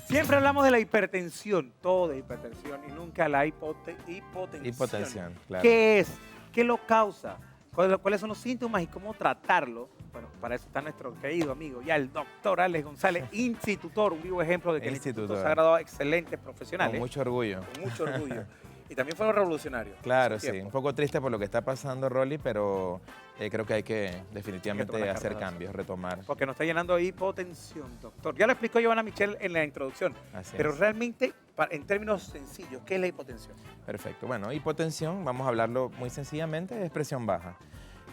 Siempre hablamos de la hipertensión, todo de hipertensión, y nunca la hipotensión. Hipotensión, claro. ¿Qué es? ¿Qué lo causa? ¿Cuáles son los síntomas y cómo tratarlo? Bueno, para eso está nuestro querido amigo, ya el doctor Alex González, institutor, un vivo ejemplo de que el instituto se ha graduado a excelentes profesionales. Con mucho orgullo. Con mucho orgullo. Y también fueron revolucionarios. Claro, sí. Un poco triste por lo que está pasando, Rolly, pero creo que hay que definitivamente hacer cambios, retomar. Porque nos está llenando de hipotensión, doctor. Ya lo explicó Giovanna Michel en la introducción. Pero realmente, en términos sencillos, ¿qué es la hipotensión? Perfecto. Bueno, hipotensión, vamos a hablarlo muy sencillamente, es presión baja.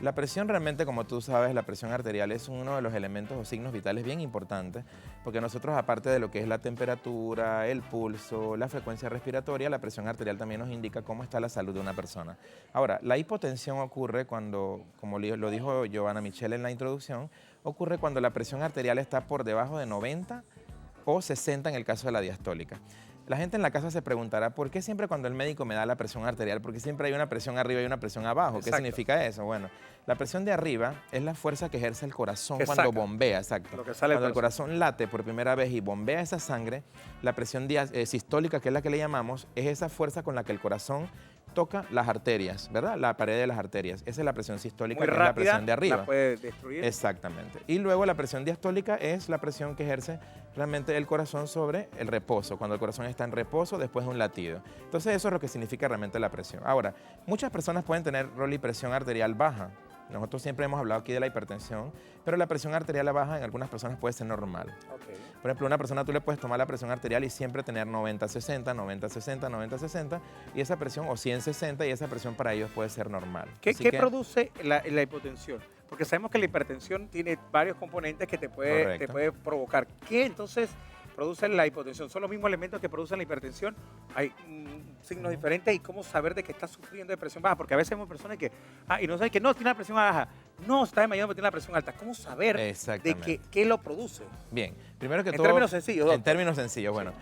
La presión realmente, como tú sabes, la presión arterial es uno de los elementos o signos vitales bien importantes, porque nosotros, aparte de lo que es la temperatura, el pulso, la frecuencia respiratoria, la presión arterial también nos indica cómo está la salud de una persona. Ahora, la hipotensión ocurre cuando, como lo dijo Giovanna Michel en la introducción, ocurre cuando la presión arterial está por debajo de 90 o 60 en el caso de la diastólica. La gente en la casa se preguntará, ¿por qué siempre cuando el médico me da la presión arterial? Porque siempre hay una presión arriba y una presión abajo. Exacto. ¿Qué significa eso? Bueno, la presión de arriba es la fuerza que ejerce el corazón cuando bombea, exacto. Lo que sale cuando el corazón late por primera vez y bombea esa sangre, la presión sistólica, que es la que le llamamos, es esa fuerza con la que el corazón toca las arterias, ¿verdad? La pared de las arterias. Esa es la presión sistólica, muy que rápida, es la presión de arriba. La puede destruir. Exactamente. Y luego la presión diastólica es la presión que ejerce realmente el corazón sobre el reposo, cuando el corazón está en reposo después de un latido. Entonces eso es lo que significa realmente la presión. Ahora, muchas personas pueden tener, Rolly, presión arterial baja. Nosotros siempre hemos hablado aquí de la hipertensión, pero la presión arterial baja en algunas personas puede ser normal. Okay. Por ejemplo, una persona tú le puedes tomar la presión arterial y siempre tener 90-60, 90-60, 90-60, y esa presión, o 100-60, y esa presión para ellos puede ser normal. ¿Qué produce la hipotensión? Porque sabemos que la hipertensión tiene varios componentes que te puede provocar. ¿Qué entonces produce la hipotensión? ¿Son los mismos elementos que producen la hipertensión? ¿Hay signos diferentes? ¿Y cómo saber de que estás sufriendo de presión baja? Porque a veces vemos personas que, y no saben que no, tiene la presión baja. No, está desmayando, pero tiene la presión alta. ¿Cómo saber de qué lo produce? Bien, primero que todo... En términos sencillos, doctor. En términos sencillos, bueno.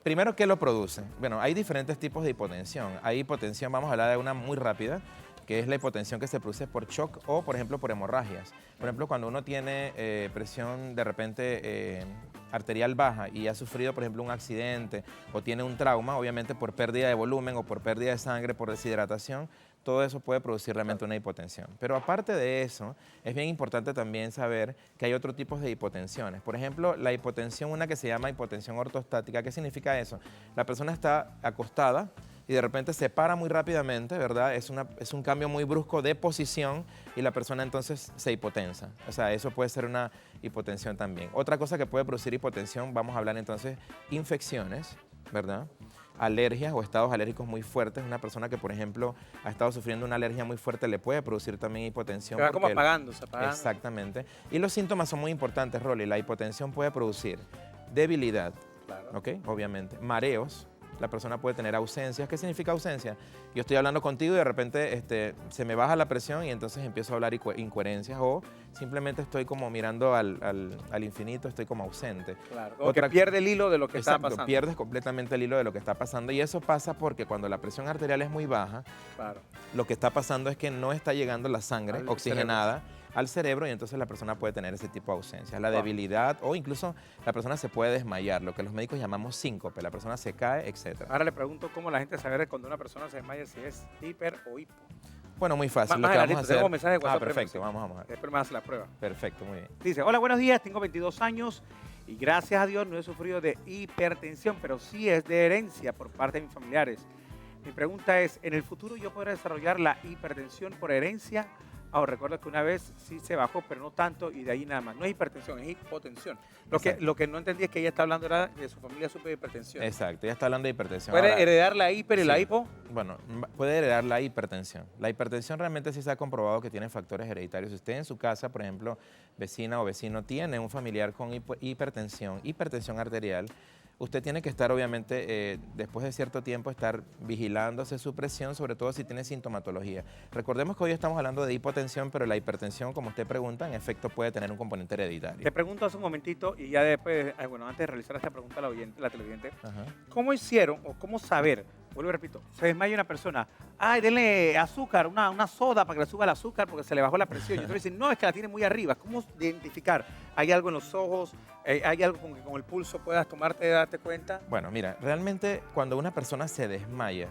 Primero, ¿qué lo produce? Bueno, hay diferentes tipos de hipotensión. Hay hipotensión, vamos a hablar de una muy rápida, que es la hipotensión que se produce por shock o, por ejemplo, por hemorragias. Por ejemplo, cuando uno tiene presión de repente arterial baja y ha sufrido, por ejemplo, un accidente o tiene un trauma, obviamente por pérdida de volumen o por pérdida de sangre, por deshidratación, todo eso puede producir realmente una hipotensión. Pero aparte de eso, es bien importante también saber que hay otros tipos de hipotensiones. Por ejemplo, la hipotensión, una que se llama hipotensión ortostática. ¿Qué significa eso? La persona está acostada y de repente se para muy rápidamente, ¿verdad? Es un cambio muy brusco de posición y la persona entonces se hipotensa. O sea, eso puede ser una hipotensión también. Otra cosa que puede producir hipotensión, vamos a hablar entonces, infecciones, ¿verdad? Alergias o estados alérgicos muy fuertes. Una persona que, por ejemplo, ha estado sufriendo una alergia muy fuerte le puede producir también hipotensión. Se va como apagando. Exactamente. Y los síntomas son muy importantes, Rolly. La hipotensión puede producir debilidad, ¿ok? Obviamente, mareos. La persona puede tener ausencias. ¿Qué significa ausencia? Yo estoy hablando contigo y de repente se me baja la presión y entonces empiezo a hablar incoherencias o simplemente estoy como mirando al infinito, estoy como ausente. Claro, o que pierde el hilo de lo que está pasando. Pierdes completamente el hilo de lo que está pasando y eso pasa porque cuando la presión arterial es muy baja, lo que está pasando es que no está llegando la sangre oxigenada al cerebro y entonces la persona puede tener ese tipo de ausencia, la debilidad o incluso la persona se puede desmayar, lo que los médicos llamamos síncope, la persona se cae, etc. Ahora le pregunto cómo la gente sabe cuando una persona se desmaya si es hiper o hipo. Bueno, muy fácil. Más adelante tenemos mensajes de WhatsApp. Perfecto, vamos. Después me hace la prueba. Perfecto, muy bien. Dice, hola, buenos días, tengo 22 años y gracias a Dios no he sufrido de hipertensión, pero sí es de herencia por parte de mis familiares. Mi pregunta es, ¿en el futuro yo podré desarrollar la hipertensión por herencia? Recuerdo que una vez sí se bajó, pero no tanto, y de ahí nada más. No es hipertensión, es hipotensión. Lo que no entendí es que ella está hablando era de su familia sufre de hipertensión. Exacto, ella está hablando de hipertensión. ¿Puede heredar la hiper y la hipo? Bueno, puede heredar la hipertensión. La hipertensión realmente sí se ha comprobado que tiene factores hereditarios. Si usted en su casa, por ejemplo, vecina o vecino, tiene un familiar con hipertensión arterial, usted tiene que estar, obviamente, después de cierto tiempo, estar vigilándose su presión, sobre todo si tiene sintomatología. Recordemos que hoy estamos hablando de hipotensión, pero la hipertensión, como usted pregunta, en efecto puede tener un componente hereditario. Te pregunto hace un momentito, y ya después, antes de realizar esta pregunta a la televidente, ¿cómo hicieron o cómo saber vuelvo y repito, se desmaya una persona, ay, denle azúcar, una soda para que le suba el azúcar porque se le bajó la presión. Y otros dicen, no, es que la tiene muy arriba. ¿Cómo identificar? ¿Hay algo en los ojos? ¿Hay algo con que con el pulso puedas darte cuenta? Bueno, mira, realmente cuando una persona se desmaya,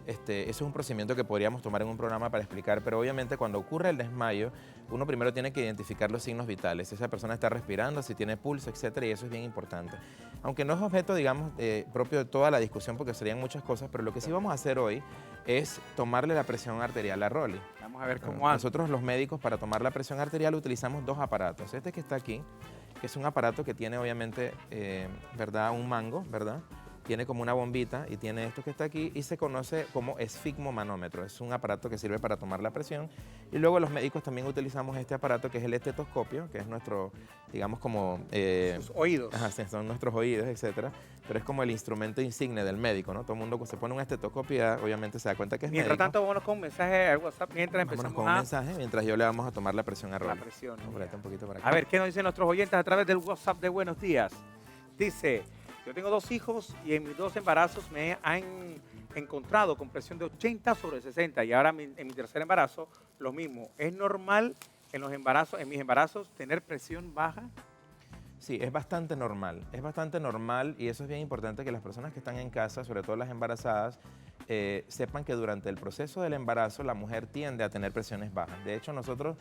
eso es un procedimiento que podríamos tomar en un programa para explicar, pero obviamente cuando ocurre el desmayo, uno primero tiene que identificar los signos vitales, si esa persona está respirando, si tiene pulso, etcétera, y eso es bien importante. Aunque no es objeto, digamos, propio de toda la discusión, porque serían muchas cosas, pero lo que sí vamos a hacer hoy es tomarle la presión arterial a Rolly. Vamos a ver cómo anda. Nosotros los médicos para tomar la presión arterial utilizamos dos aparatos. Este que está aquí, que es un aparato que tiene obviamente, ¿verdad? Un mango, ¿verdad? Tiene como una bombita y tiene esto que está aquí y se conoce como esfigmomanómetro. Es un aparato que sirve para tomar la presión. Y luego los médicos también utilizamos este aparato que es el estetoscopio, que es nuestro, digamos como... sus oídos. Ajá, son nuestros oídos, etcétera. Pero es como el instrumento insigne del médico, ¿no? Todo el mundo se pone un estetoscopio y ya, obviamente se da cuenta que es Mientras médico. tanto, vámonos con un mensaje al WhatsApp mientras Vámonos empezamos con un mensaje mientras yo le vamos a tomar la presión a Rolly. la presión. Un poquito para acá. A ver, ¿qué nos dicen nuestros oyentes a través del WhatsApp de Buenos Días? Dice, yo tengo 2 hijos y en mis 2 embarazos me han encontrado con presión de 80/60 y ahora en mi tercer embarazo lo mismo. ¿Es normal en mis embarazos tener presión baja? Sí, es bastante normal y eso es bien importante que las personas que están en casa, sobre todo las embarazadas, sepan que durante el proceso del embarazo la mujer tiende a tener presiones bajas. De hecho, nosotros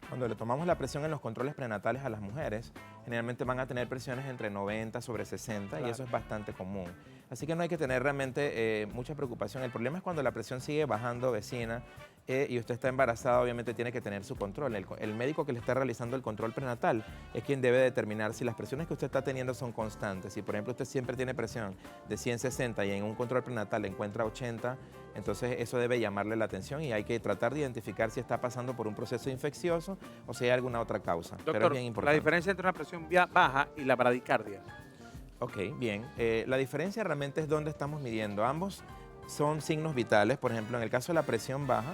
cuando le tomamos la presión en los controles prenatales a las mujeres, generalmente van a tener presiones entre 90/60 claro. Y eso es bastante común. Así que no hay que tener realmente mucha preocupación. El problema es cuando la presión sigue bajando, vecina, y usted está embarazada, obviamente tiene que tener su control. El médico que le está realizando el control prenatal es quien debe determinar si las presiones que usted está teniendo son constantes. Si, por ejemplo, usted siempre tiene presión de 160 y en un control prenatal le encuentra 80, entonces eso debe llamarle la atención y hay que tratar de identificar si está pasando por un proceso infeccioso o si hay alguna otra causa. Doctor, pero es bien importante. La diferencia entre una presión baja y la bradicardia. Ok, bien. La diferencia realmente es dónde estamos midiendo. Ambos son signos vitales. Por ejemplo, en el caso de la presión baja,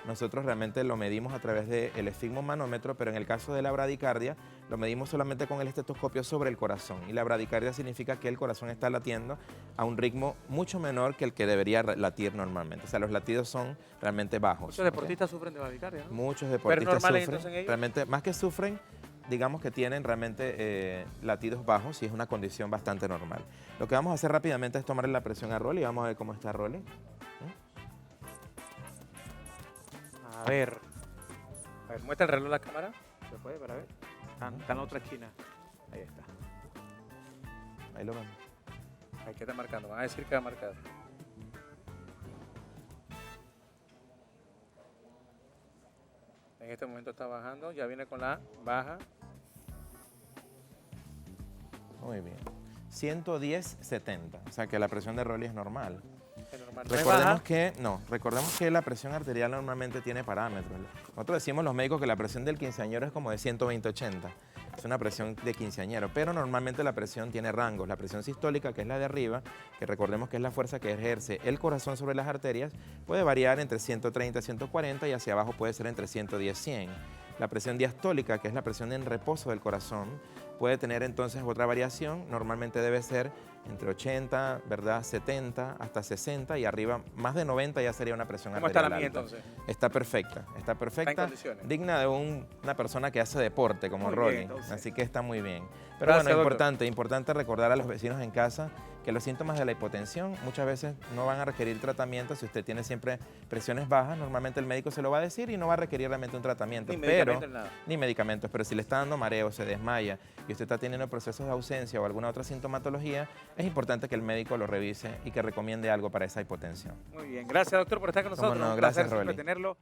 nosotros realmente lo medimos a través del esfigmomanómetro, pero en el caso de la bradicardia, lo medimos solamente con el estetoscopio sobre el corazón. Y la bradicardia significa que el corazón está latiendo a un ritmo mucho menor que el que debería latir normalmente. O sea, los latidos son realmente bajos. Muchos deportistas sufren de bradicardia, ¿no? Muchos deportistas sufren. Entonces, En ellos? realmente, más que sufren, digamos que tienen realmente latidos bajos y es una condición bastante normal. Lo que vamos a hacer rápidamente es tomarle la presión a Rolly. Vamos a ver cómo está Rolly. A ver, muestra el reloj a la cámara. ¿Se puede para ver? Está en la otra esquina. Ahí está. Ahí lo vemos. Ahí que está marcando. Van a decir que va a marcar. En este momento está bajando. Ya viene con la baja. Muy bien. 110/70. O sea que la presión de Rolly es normal. Recordemos que la presión arterial normalmente tiene parámetros. Nosotros decimos los médicos que la presión del quinceañero es como de 120/80. Es una presión de quinceañero, pero normalmente la presión tiene rangos. La presión sistólica, que es la de arriba, que recordemos que es la fuerza que ejerce el corazón sobre las arterias, puede variar entre 130 y 140 y hacia abajo puede ser entre 110 y 100. La presión diastólica, que es la presión en reposo del corazón, puede tener entonces otra variación, normalmente debe ser entre 80, ¿verdad? 70 hasta 60 y arriba más de 90 ya sería una presión arterial alta. ¿Cómo está la mía entonces? Está perfecta, ¿Está en condiciones? digna de una persona que hace deporte como Rolly, así que está muy bien. Pero gracias, bueno, importante recordar a los vecinos en casa que los síntomas de la hipotensión muchas veces no van a requerir tratamiento. Si usted tiene siempre presiones bajas, normalmente el médico se lo va a decir y no va a requerir realmente un tratamiento. Ni medicamentos, pero si le está dando mareo, se desmaya y usted está teniendo procesos de ausencia o alguna otra sintomatología, es importante que el médico lo revise y que recomiende algo para esa hipotensión. Muy bien, gracias doctor por estar con nosotros. Gracias, un placer Rolly. tenerlo.